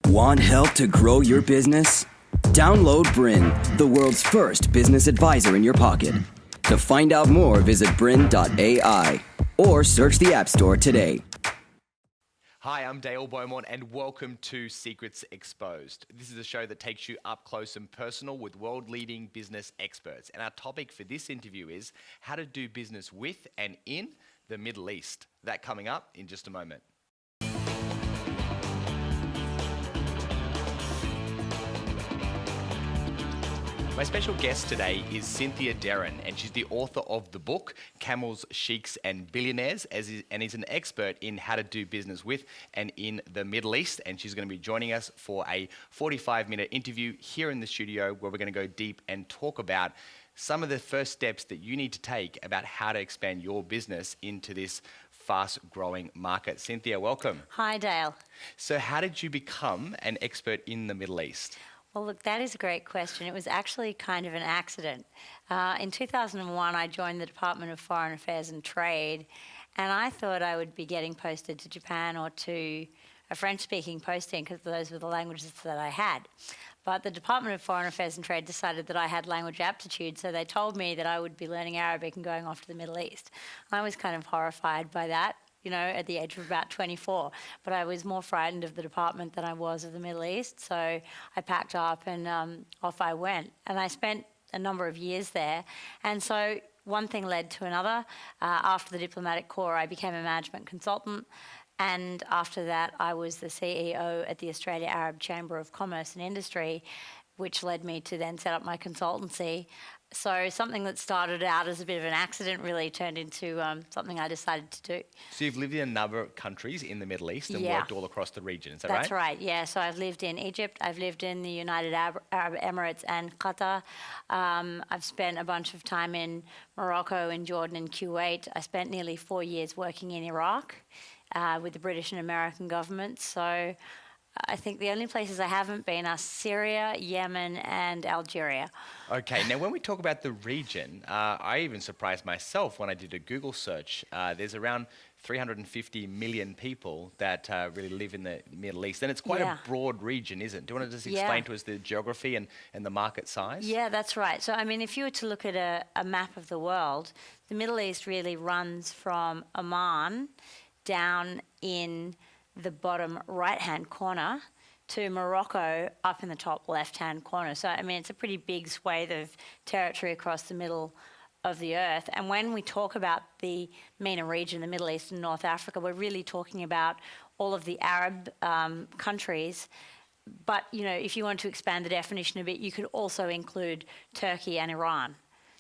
Want help to grow your business? Download Bryn, the world's first business advisor in your pocket. To find out more, visit bryn.ai or search the App Store today. Hi, I'm Dale Beaumont and welcome to Secrets Exposed. This is a show that takes you up close and personal with world-leading business experts. And our topic for this interview is how to do business with and in the Middle East. That coming up in just a moment. My special guest today is Cynthia Derren, and she's the author of the book Camels, Sheiks and Billionaires, and is an expert in how to do business with and in the Middle East. And she's going to be joining us for a 45-minute interview here in the studio where we're going to go deep and talk about some of the first steps that you need to take about how to expand your business into this fast-growing market. Cynthia, welcome. Hi, Dale. So how did you become an expert in the Middle East? Well, look, that is a great question. It was actually kind of an accident. In 2001, I joined the Department of Foreign Affairs and Trade, and I thought I would be getting posted to Japan or to a French-speaking posting because those were the languages that I had. But the Department of Foreign Affairs and Trade decided that I had language aptitude, so they told me that I would be learning Arabic and going off to the Middle East. I was kind of horrified by that, you know, at the age of about 24. But I was more frightened of the department than I was of the Middle East. So I packed up and off I went. And I spent a number of years there. And so one thing led to another. After the diplomatic corps, I became a management consultant. And after that, I was the CEO at the Australia Arab Chamber of Commerce and Industry, which led me to then set up my consultancy. So something that started out as a bit of an accident really turned into something I decided to do. So you've lived in a number of countries in the Middle East and Yeah. worked all across the region, is that right? That's right, yeah. So I've lived in Egypt, I've lived in the United Arab Emirates and Qatar. I've spent a bunch of time in Morocco and Jordan and Kuwait. I spent nearly 4 years working in Iraq with the British and American governments. So I think the only places I haven't been are Syria, Yemen, and Algeria. Okay, now when we talk about the region, I even surprised myself when I did a Google search. There's around 350 million people that really live in the Middle East. And it's quite a broad region, isn't it? Do you want to just explain to us the geography and the market size? Yeah, that's right. So, I mean, if you were to look at a map of the world, the Middle East really runs from Oman down in the bottom right-hand corner to Morocco up in the top left-hand corner. So, I mean, it's a pretty big swathe of territory across the middle of the earth. And when we talk about the MENA region, the Middle East and North Africa, we're really talking about all of the Arab countries. But, you know, if you want to expand the definition a bit, you could also include Turkey and Iran.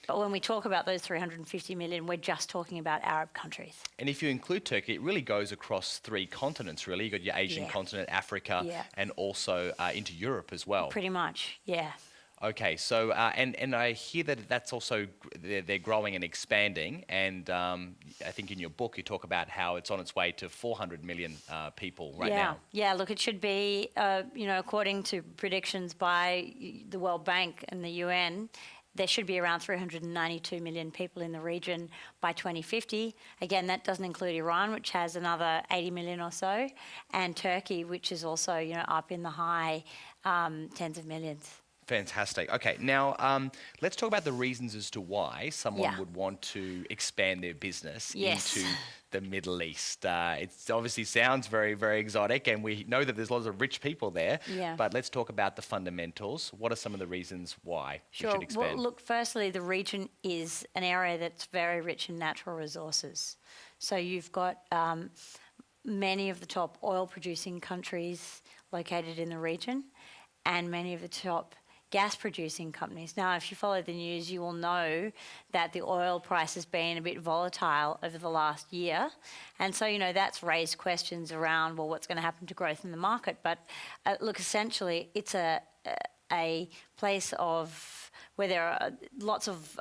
But when we talk about those 350 million, we're just talking about Arab countries. And if you include Turkey, it really goes across 3 continents, really. You've got your Asian continent, Africa, and also into Europe as well. Pretty much, yeah. Okay, so, and I hear that that's also, they're growing and expanding, and I think in your book you talk about how it's on its way to 400 million people right now. Yeah, look, it should be, you know, according to predictions by the World Bank and the UN, there should be around 392 million people in the region by 2050. Again, that doesn't include Iran, which has another 80 million or so, and Turkey, which is also, you know, up in the high tens of millions. Fantastic. Okay, now let's talk about the reasons as to why someone would want to expand their business into the Middle East. It obviously sounds very, very exotic, and we know that there's lots of rich people there, but let's talk about the fundamentals. What are some of the reasons why we should expand? Well, look, firstly, the region is an area that's very rich in natural resources. So you've got many of the top oil-producing countries located in the region, and many of the top gas-producing companies. Now, if you follow the news, you will know that the oil price has been a bit volatile over the last year. And so, you know, that's raised questions around, well, what's going to happen to growth in the market? But look, essentially, it's a place of where there are lots of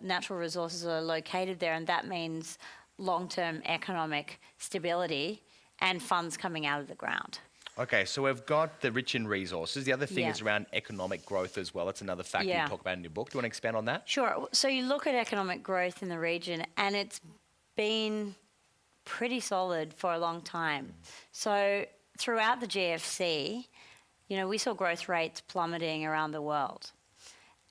natural resources are located there, and that means long-term economic stability and funds coming out of the ground. Okay, so we've got the rich in resources. The other thing is around economic growth as well. It's another factor you talk about in your book. Do you want to expand on that? Sure. So you look at economic growth in the region, and it's been pretty solid for a long time. So throughout the GFC, we saw growth rates plummeting around the world.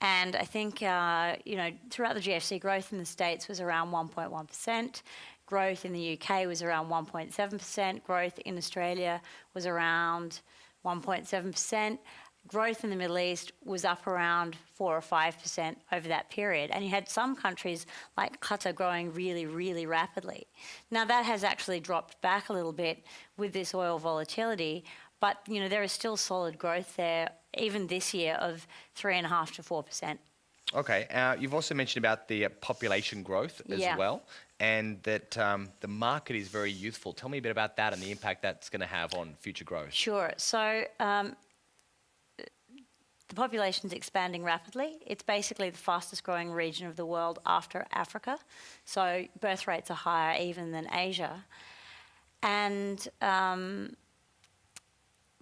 And I think, throughout the GFC, growth in the States was around 1.1%. Growth in the UK was around 1.7%. Growth in Australia was around 1.7%. Growth in the Middle East was up around 4 or 5% over that period. And you had some countries like Qatar growing really, really rapidly. Now, that has actually dropped back a little bit with this oil volatility, but, there is still solid growth there, even this year, of 3.5 to 4%. Okay. You've also mentioned about the population growth as well, and that the market is very youthful. Tell me a bit about that and the impact that's going to have on future growth. Sure. So the population's expanding rapidly. It's basically the fastest growing region of the world after Africa. So birth rates are higher even than Asia. And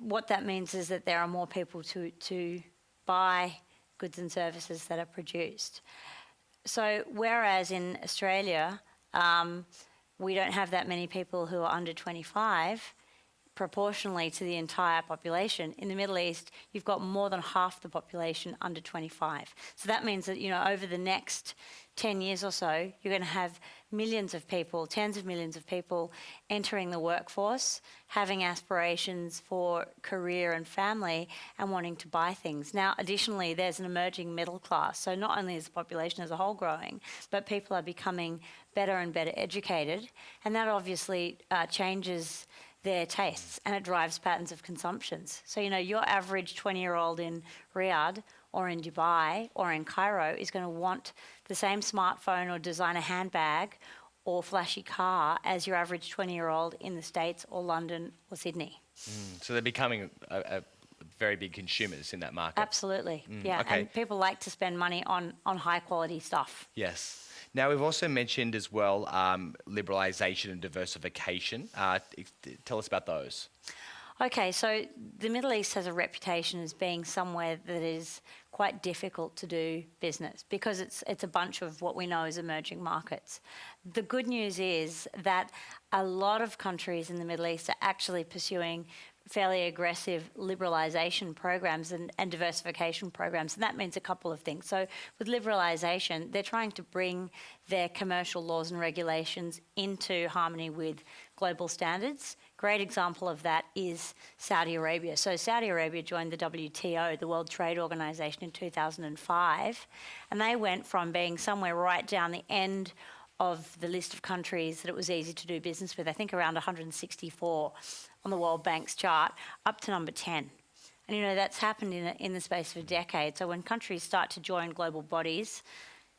what that means is that there are more people to buy goods and services that are produced. So whereas in Australia, we don't have that many people who are under 25, proportionally to the entire population. In the Middle East, you've got more than half the population under 25. So that means that, over the next 10 years or so, you're going to have millions of people, tens of millions of people entering the workforce, having aspirations for career and family and wanting to buy things. Now, additionally, there's an emerging middle class. So not only is the population as a whole growing, but people are becoming better and better educated. And that obviously changes their tastes, and it drives patterns of consumptions. So, your average 20-year-old in Riyadh or in Dubai or in Cairo is going to want the same smartphone or designer handbag or flashy car as your average 20-year-old in the States or London or Sydney. So they're becoming a very big consumers in that market. Absolutely, yeah. Okay. And people like to spend money on high-quality stuff. Yes. Now, we've also mentioned as well liberalisation and diversification. Tell us about those. Okay, so the Middle East has a reputation as being somewhere that is quite difficult to do business because it's a bunch of what we know as emerging markets. The good news is that a lot of countries in the Middle East are actually pursuing fairly aggressive liberalisation programs and diversification programs. And that means a couple of things. So with liberalisation, they're trying to bring their commercial laws and regulations into harmony with global standards. Great example of that is Saudi Arabia. So Saudi Arabia joined the WTO, the World Trade Organization, in 2005. And they went from being somewhere right down the end of the list of countries that it was easy to do business with, I think around 164 on the World Bank's chart, up to number 10. And that's happened in the space of a decade. So when countries start to join global bodies,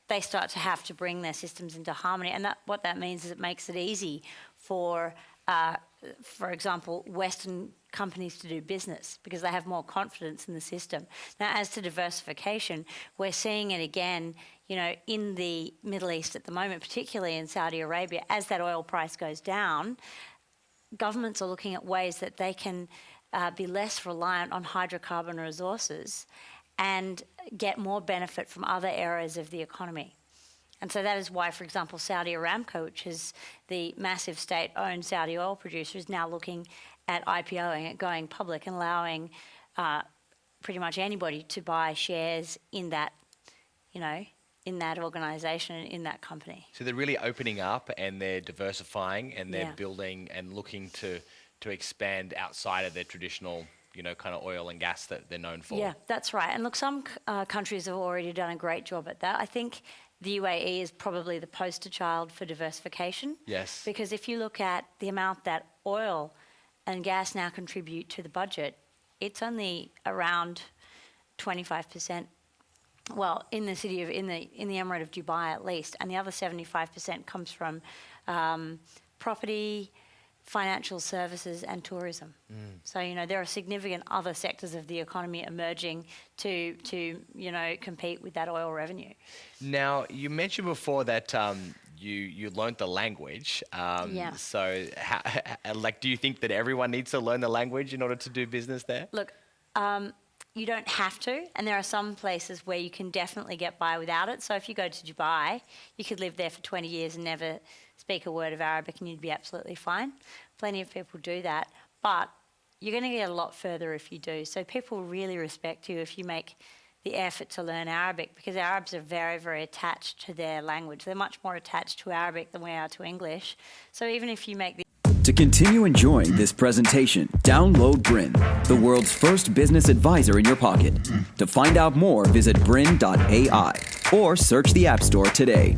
they start to have to bring their systems into harmony. And what that means is it makes it easy for example, Western companies to do business because they have more confidence in the system. Now, as to diversification, we're seeing it again, in the Middle East at the moment, particularly in Saudi Arabia. As that oil price goes down, governments are looking at ways that they can be less reliant on hydrocarbon resources and get more benefit from other areas of the economy. And so that is why, for example, Saudi Aramco, which is the massive state-owned Saudi oil producer, is now looking at IPOing, at going public and allowing pretty much anybody to buy shares in that, in that organisation and in that company. So they're really opening up and they're diversifying and they're building and looking to expand outside of their traditional, kind of oil and gas that they're known for. Yeah, that's right. And look, some countries have already done a great job at that. I think the UAE is probably the poster child for diversification. Yes. Because if you look at the amount that oil and gas now contribute to the budget, it's only around 25%. Well, in the Emirate of Dubai at least, and the other 75% comes from property, financial services, and tourism. So there are significant other sectors of the economy emerging to compete with that oil revenue. Now, you mentioned before that you learnt the language. So, do you think that everyone needs to learn the language in order to do business there? Look, you don't have to, and there are some places where you can definitely get by without it. So if you go to Dubai, you could live there for 20 years and never speak a word of Arabic and you'd be absolutely fine. Plenty of people do that. But you're going to get a lot further if you do. So people really respect you if you make the effort to learn Arabic, because Arabs are very, very attached to their language. They're much more attached to Arabic than we are to English. So even if you make the To continue enjoying this presentation, download Bryn, the world's first business advisor in your pocket. To find out more, visit bryn.ai or search the App Store today.